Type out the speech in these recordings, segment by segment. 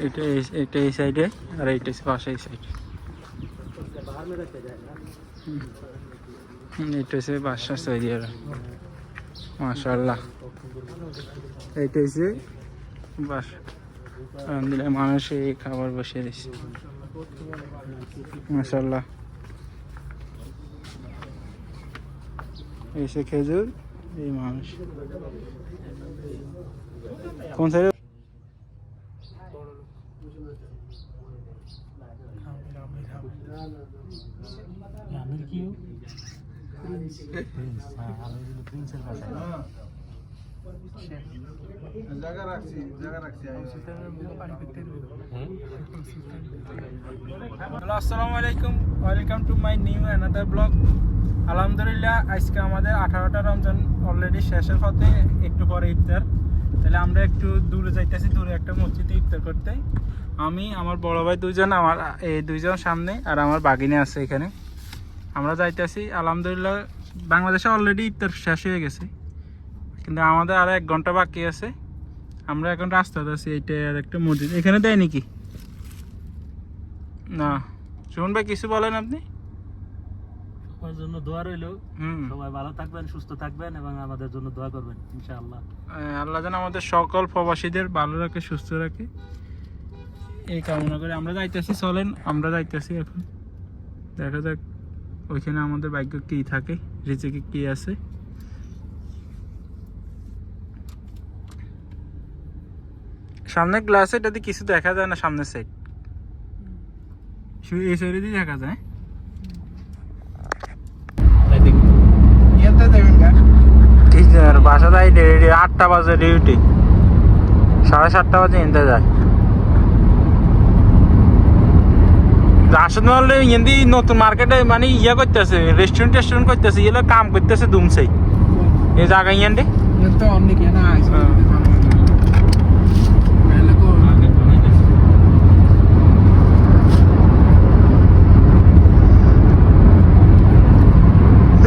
এটা এই সাইডে আর এইটা পাশে এই সাইডে এটা হচ্ছে বাসা সৌদি আরব মাশাআল্লাহ এইটা হচ্ছে বাসা আলহামদুলিল্লাহ মানুষ এই খাবার বসিয়ে দিচ্ছে মাশাআল্লাহ এসে খেজুর এই মানুষ কোন সাইডে আসসালামু আলাইকুম welcome to my new another blog আলহামদুলিল্লাহ আজকে আমাদের 18টা রমজান অলরেডি শেষের পথে একটু পরে ইফতার তাহলে আমরা একটু দূরে যাইতেছি দূরে একটা মসজিদে ইফতার করতে আমি আমার বড় ভাই দুইজন আমার এই দুইজন সামনে আর আমার বাগিনী আছে এখানে আমরা যাইতেছি আলহামদুলিল্লাহ বাংলাদেশে অলরেডি ইফতার শেষ হয়ে গেছে কিন্তু আমাদের আরো 1 ঘন্টা বাকি আছে আমরা এখন রাস্তাতে আছি এইটা আর একটা মসজিদ এখানে দেয় নাকি না সুমন ভাই কিছু বলেন আপনি সবার জন্য দোয়া রইল সবাই ভালো থাকবেন সুস্থ থাকবেন এবং আমাদের জন্য দোয়া করবেন ইনশাআল্লাহ আল্লাহ যেন আমাদের সকল প্রবাসীদের ভালো রাখে সুস্থ রাখে এই কামনা করে আমরা যাইতেছি চলেন আমরা যাইতেছি এখন দেখা যাক ওইখানে আমাদের ভাগ্য কি থাকে রিজিকে কি আছে সামনে গ্লাসে এটাতে কিছু দেখা যায় না সামনের সাইড এই সাইডে দিয়ে দেখা যায় ঠিক আছে বাসা যাই 8টা বাজে ডিউটি 7:30 বাজে এনতে যায় আসলে হলে এমনি নতুন মার্কেটে মানে ইয়ে করতেছে রেস্টুরেন্ট করতেছে এগুলো কাম করতেছে দুমছেই এই জায়গায় এনডে তো অনেক না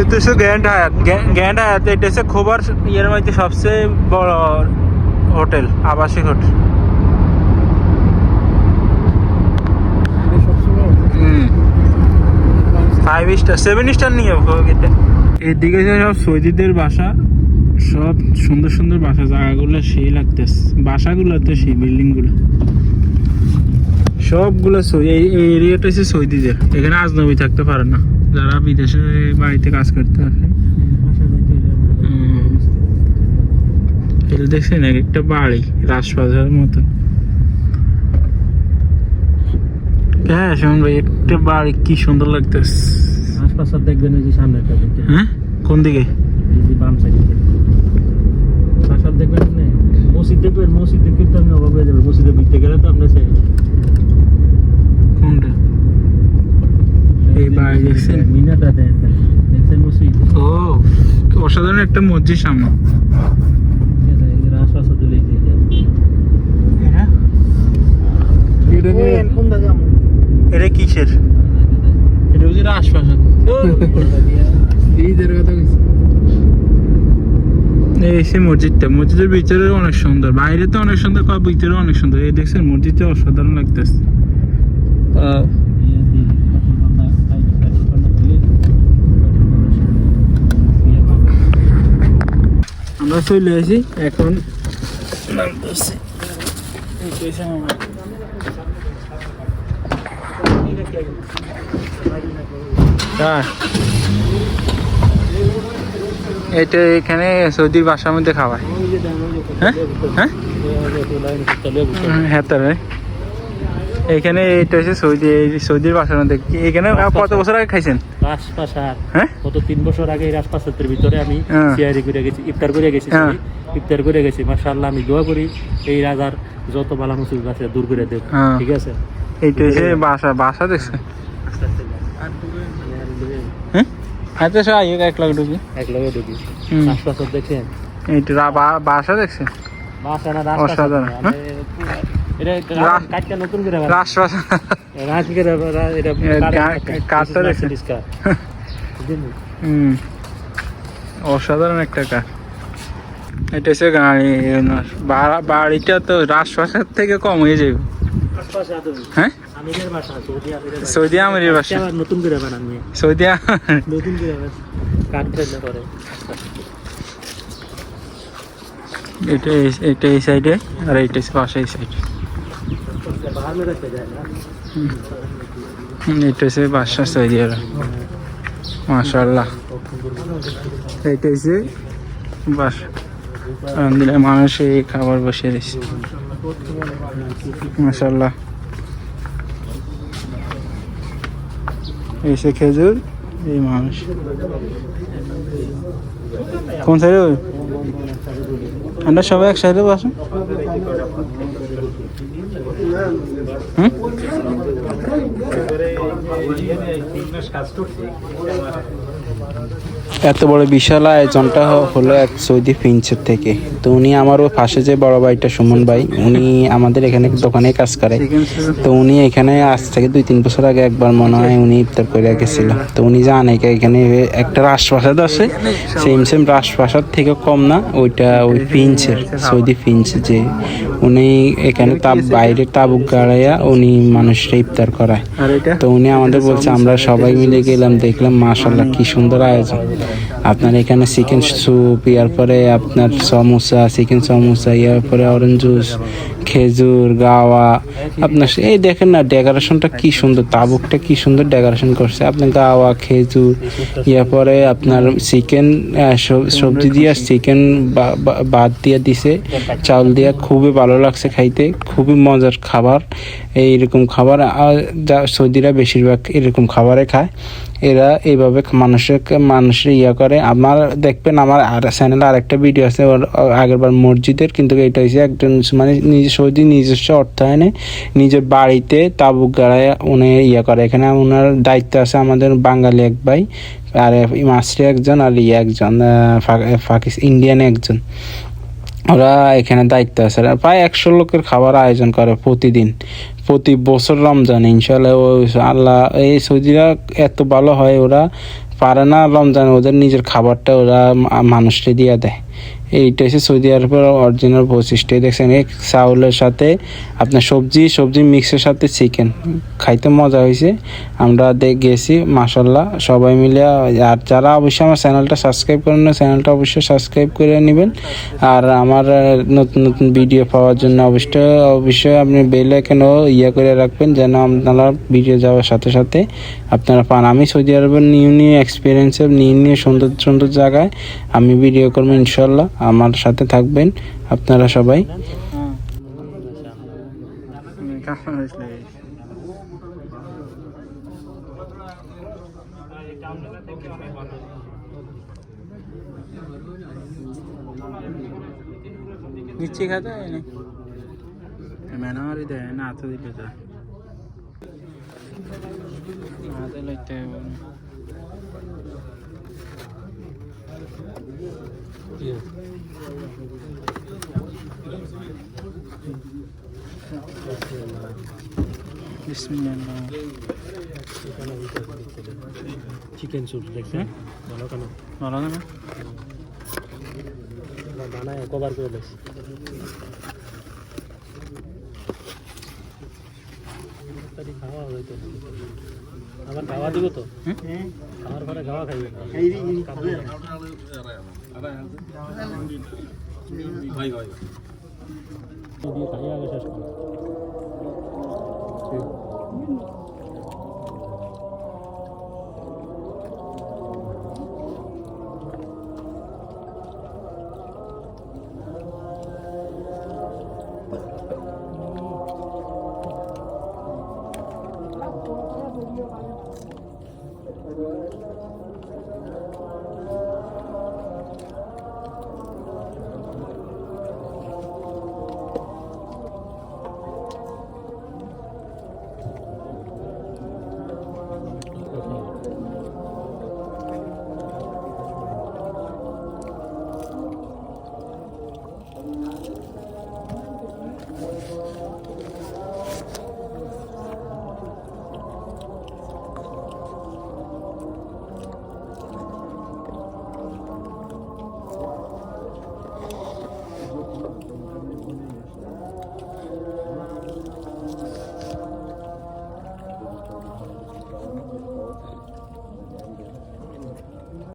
এটা হচ্ছে গ্র্যান্ড হায়াত এটা হচ্ছে খোবার ইয়ের মধ্যে সবচেয়ে বড় হোটেল আবাসিক হোটেল 5 স্টার 7 স্টার নিয়ে এটা এদিকে সব সৌদিদের বাসা সব সুন্দর সুন্দর বাসা জায়গাগুলো সেই লাগতেছে বাসাগুলো তো সেই বিল্ডিংগুলো সবগুলো এই এরিয়াটা হচ্ছে সৌদিদের এখানে আজনবী থাকতে পারে না যারা বিদেশে বাড়িতে কাজ করতে আসে এটা দেখছেন একটা বাড়ি রাজবাজারের মতো হ্যাঁ শুনুন ভাই একটা বাড়ি কি সুন্দর লাগতেছে রাজপ্রাসাদ দেখবেন এই যে সামনে একটা দেখতে হ্যাঁ কোন দিকে এই যে বাম সাইডে প্রাসাদ দেখবেন না মসজিদ দেখবেন মসজিদ দেখতে তো আপনি অবাক হয়ে যাবেন মসজিদের ভিতরে গেলে তো আপনি সেই কোনটা এই বাড়ি দেখছেন মিনারটা দেখছেন মসজিদ ও অসাধারণ একটা মসজিদ সামনে রাজপ্রাসাদ লেগে যায় এটা কিসের এটা হচ্ছে রাজপ্রাসাদ এই সে মসজিদটা মসজিদের ভিতরে অনেক সুন্দর বাইরে তো অনেক সুন্দর ভিতরে অনেক সুন্দর এই দেখছেন মসজিদটা অসাধারণ লাগতেছে আমরা চলে আসি এখন এটা এখানে সৌদির বাসার মধ্যে খাওয়ায় হ্যাঁ হ্যাঁ হ্যাঁ তার এখানে এটা হচ্ছে সৌদির বাসার মধ্যে এখানে কত বছর আগে খাইছেন রাজপ্রাসাদ হ্যাঁ কত 3 বছর আগে রাজপ্রাসাদের ভিতরে আমি সিয়ারি করে গেছি ইফতার করে গেছি মাশাআল্লাহ আমি দোয়া করি এই রাজার যত বালা মুসিবত আছে দূর করে দেব ঠিক আছে এইটা হচ্ছে বাসা দেখছেন হ্যাঁ আচ্ছা সব এক লাখ ঢুকি রাজপ্রাসাদ দেখছেন এইটা বাসা দেখছেন বাসা না অসাধারণ এটা কাটটা নতুন করে অসাধারণ একটা কাঠ এটা হচ্ছে গাড়ি বাড়িটা তো রাজপ্রাসাদ থেকে কম হয়ে যাবে। হ্যাঁ সৌদি আমিরের বাসা নতুন করে বানানো সৌদি নতুন করে কাঠ করে এটা এই সাইডে আর এইটা হচ্ছে পাশে এই সাইডে। এটা হচ্ছে বাসা সৌদি আরব মাশাআল্লাহ। এইটা হচ্ছে বাসা আলহামদুলিল্লাহ মানুষ এই খাবার বসিয়ে দিচ্ছে মাশাআল্লাহ। এসে খেজুর এই মানুষ কোন সাইডে আমরা সবাই এক সাইডে বসুন। এত বড় বিশাল আয়োজনটা হলো এক সৌদি প্রিন্সের থেকে। তো উনি আমারও পাশে যে বড় ভাইটা সুমন ভাই, উনি আমাদের এখানে দোকানে কাজ করে। তো উনি এখানে আজ থেকে 2-3 বছর আগে একবার মনে হয় উনি ইফতার করে গেছিল। তো উনি জানে এখানে একটা রাজপ্রাসাদ আছে, সেম রাজপ্রাসাদ থেকে কম না, ওই প্রিন্সের সৌদি প্রিন্স যে উনি এখানে বাইরে তাবুক গাড়াইয়া উনি মানুষরা ইফতার করায়। তো উনি আমাদের বলছে আমরা সবাই মিলে গেলাম, দেখলাম মাশাআল্লাহ কি সুন্দর আয়োজন। আপনার এখানে চিকেন স্যুপ, ইয়ার পরে আপনার সমোসা, চিকেন সমোসা, ইয়ার পরে অরেঞ্জ জুস, খেজুর, গাওয়া। আপনার এই দেখেন না ডেকোরেশনটা কি সুন্দর, তাবুকটা কি সুন্দর ডেকোরেশন করছে। আপনার গাওয়া, খেজুর, ইয়ার পরে আপনার চিকেন সবজি দিয়া চিকেন বাদ দিয়ে দিছে, চাউল দিয়া, খুবই ভালো লাগছে খাইতে, খুবই মজার খাবার। এইরকম খাবার সৌদিরা বেশিরভাগ এরকম খাবারে খায়। এরা এইভাবে মানুষের ইয়া করে। আমার দেখবেন আমার চ্যানেলে আরেকটা ভিডিও আছে আগেরবার মসজিদের, কিন্তু এটা হচ্ছে একজন মানে সৌদি নিজস্ব অর্থায়নে নিজের বাড়িতে তাবুক গাড়ায় উনি ইয়া করে। এখানে ওনার দায়িত্ব আছে আমাদের বাঙালি এক ভাই, আর মাসরি একজন, আর একজন ইন্ডিয়ান একজন। ওরা এখানে দায়িত্ব আছে। প্রায় 100 লোকের খাবার আয়োজন করে প্রতি বছর রমজান ইনশাআল্লাহ। আল্লাহ এই সৌদিরা এত ভালো হয়, ওরা পারে না রমজান ওদের নিজের খাবারটা ওরা মানুষকে দিয়ে দেয়। এইটা হচ্ছে সৌদি আরবের অরিজিনাল বৈশিষ্ট্য। দেখছেন এক চাউলের সাথে আপনার সবজি মিক্সের সাথে চিকেন, খাইতে মজা হয়েছে। আমরা গেছি মাশাআল্লাহ সবাই মিলে। আর যারা অবশ্যই আমার চ্যানেলটা সাবস্ক্রাইব করেন না, চ্যানেলটা অবশ্যই সাবস্ক্রাইব করে নেবেন। আর আমার নতুন ভিডিও পাওয়ার জন্য অবশ্যই আপনি বেল আইকনও করে রাখবেন, যেন আপনারা ভিডিও যাওয়ার সাথে সাথে আপনারা পান। আমি সৌদি আরবের নিউ এক্সপিরিয়েন্সে নিউ সুন্দর জায়গায় আমি ভিডিও করবো ইনশাল্লাহ। আমার সাথে থাকবেন আপনারা সবাই। নিচে খাতে মেনারি দেয় না, হাতে দিলে যা হাতে লাগতে চিকেন স্যুপ দেখছেন ভালো না বানায় কভার করে দিয়েছি। খাওয়া হয়তো আবার খাওয়া দিব তো, খাওয়ার পরে খাওয়া খাইবে খাইয়া শেষ